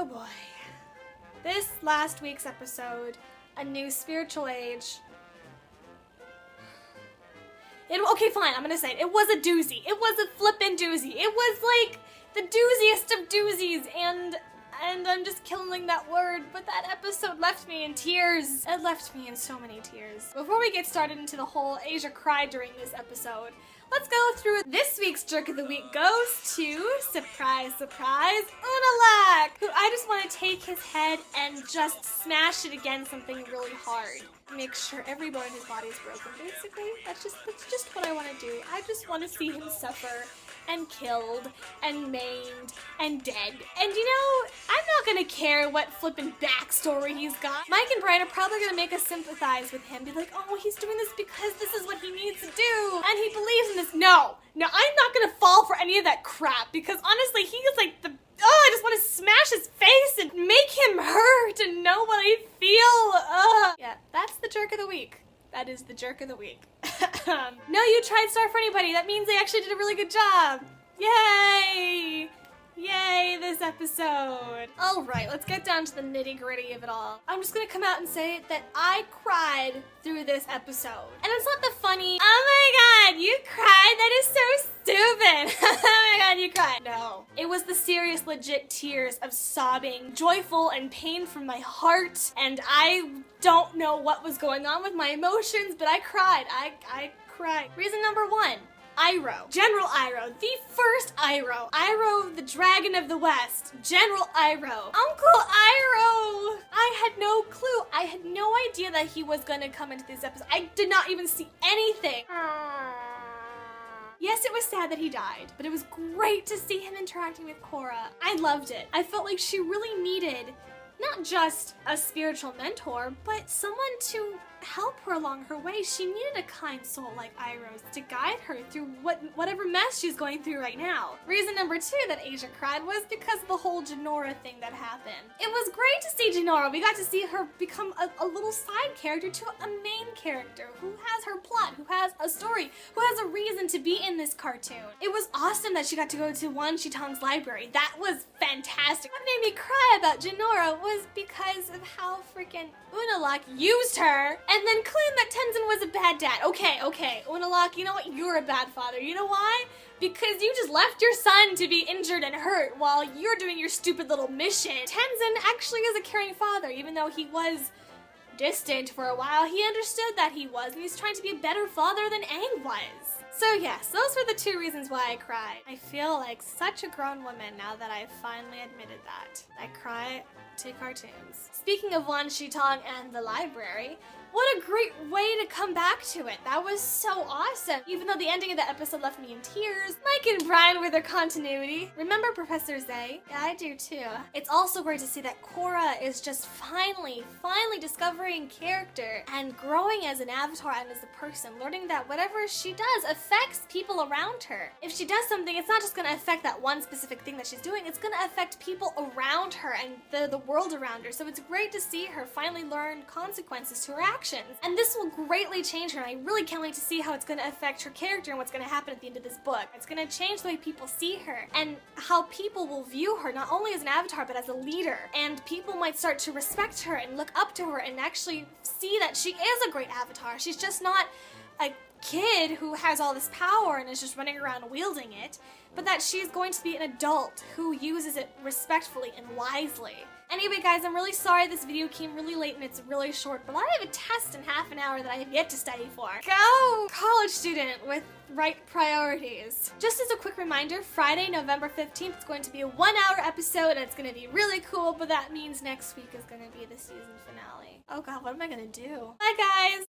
Oh boy. This last week's episode, A New Spiritual Age. Okay, fine, I'm gonna say it. It was a doozy. It was a flippin' doozy. It was like the dooziest of doozies, and I'm just killing that word, but that episode left me in tears. It left me in so many tears. Before we get started into the whole Asia cried during this episode, let's go through this week's Jerk of the Week goes to, surprise, surprise, Unalak, who I just want to take his head and just smash it against something really hard. Make sure every bone in his body is broken, basically. That's just what I want to do. I just want to see him suffer and killed and maimed and dead. And you know, I'm not gonna care what flippin' backstory he's got. Mike and Brian are probably gonna make us sympathize with him, be like, oh, he's doing this because this is what he needs to do, and he believes in this. No, I'm not gonna fall for any of that crap, because honestly, he is like I just want to smash his face and make him hurt and know what I feel. Yeah, that's the Jerk of the Week. That is the Jerk of the Week. No, you tried Star for Anybody. That means they actually did a really good job. Yay! Yay, this episode. All right, let's get down to the nitty-gritty of it all. I'm just gonna come out and say that I cried through this episode. And it's not the funny, oh my god, you cried? That is so stupid. Oh my god, you cried. No. It was the serious, legit tears of sobbing, joyful and pain from my heart. And I don't know what was going on with my emotions, but I cried. I cried. Reason number one. Iroh. General Iroh. The first Iroh. Iroh, the Dragon of the West. General Iroh. Uncle Iroh! I had no clue. I had no idea that he was gonna come into this episode. I did not even see anything. Yes, it was sad that he died, but it was great to see him interacting with Korra. I loved it. I felt like she really needed not just a spiritual mentor, but someone to help her along her way. She needed a kind soul like Iroh's to guide her through whatever mess she's going through right now. Reason number two that Asia cried was because of the whole Jinora thing that happened. It was great to see Jinora. We got to see her become a little side character to a main character who has her plot, who has a story, who has a reason to be in this cartoon. It was awesome that she got to go to Wan Shitong's library. That was fantastic. What made me cry about Jinora was because of how freaking Unalak used her and then claimed that Tenzin was a bad dad. Okay, Unalak, you know what? You're a bad father. You know why? Because you just left your son to be injured and hurt while you're doing your stupid little mission. Tenzin actually is a caring father, even though he was distant for a while. He understood that he was, and he's trying to be a better father than Aang was. So yes, those were the two reasons why I cried. I feel like such a grown woman now that I've finally admitted that. I cry to cartoons. Speaking of Wan Shitong and the library, what a great way to come back to it. That was so awesome. Even though the ending of the episode left me in tears, Mike and Brian with their continuity. Remember Professor Zay? Yeah, I do too. It's also great to see that Korra is just finally discovering character and growing as an avatar and as a person, learning that whatever she does affects people around her. If she does something, it's not just gonna affect that one specific thing that she's doing, it's gonna affect people around her and the world around her. So it's great to see her finally learn consequences to her actions. And this will greatly change her, and I really can't wait to see how it's going to affect her character and what's going to happen at the end of this book. It's going to change the way people see her and how people will view her, not only as an avatar, but as a leader. And people might start to respect her and look up to her and actually see that she is a great avatar. She's just not a kid who has all this power and is just running around wielding it, but that she's going to be an adult who uses it respectfully and wisely. Anyway guys, I'm really sorry this video came really late and it's really short, but I have a test in half an hour that I have yet to study for. Go college student with right priorities. Just as a quick reminder, Friday, November 15th is going to be a 1-hour episode and it's going to be really cool, but that means next week is going to be the season finale. Oh god, what am I going to do? Bye guys!